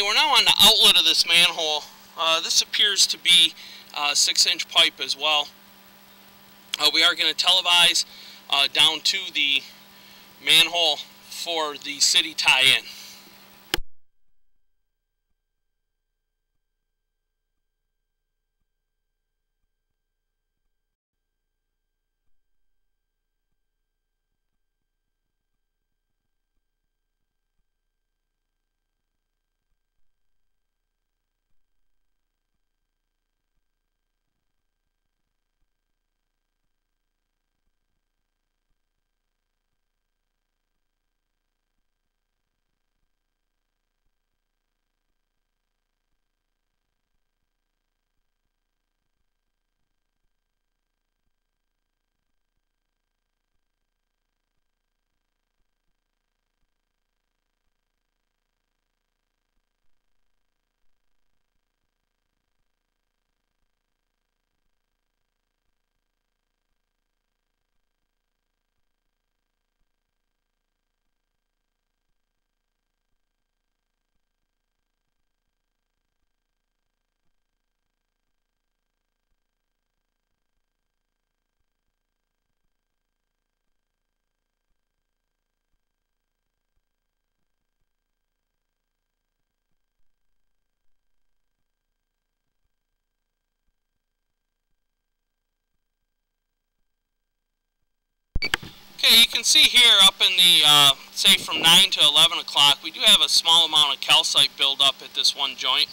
we're now on the outlet of this manhole. This appears to be a 6-inch pipe as well. We are going to televise down to the manhole for the city tie-in. Okay, you can see here up in the, say from 9 to 11 o'clock, we do have a small amount of calcite buildup at this one joint.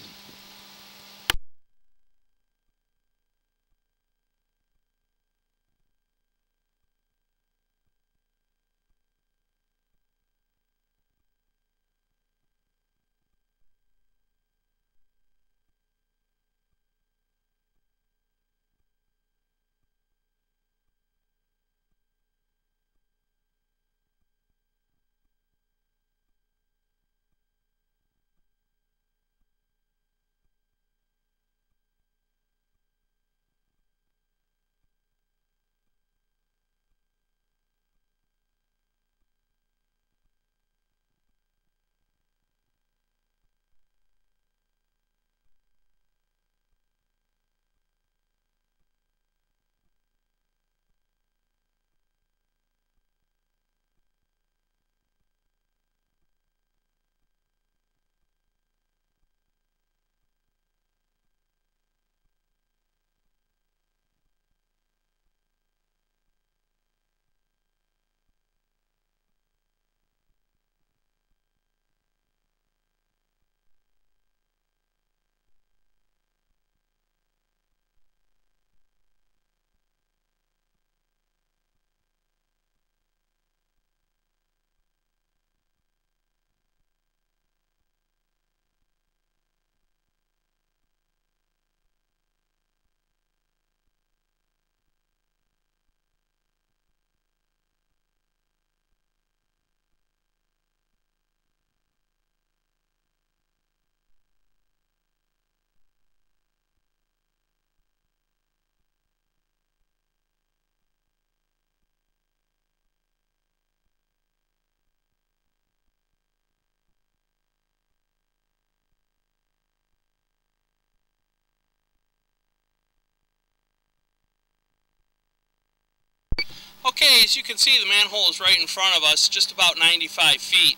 Okay, as you can see, the manhole is right in front of us, just about 95 feet.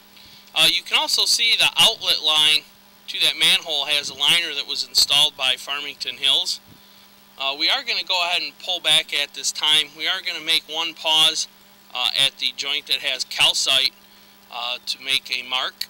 You can also see the outlet line to that manhole has a liner that was installed by Farmington Hills. We are going to go ahead and pull back at this time. We are going to make one pause at the joint that has calcite to make a mark.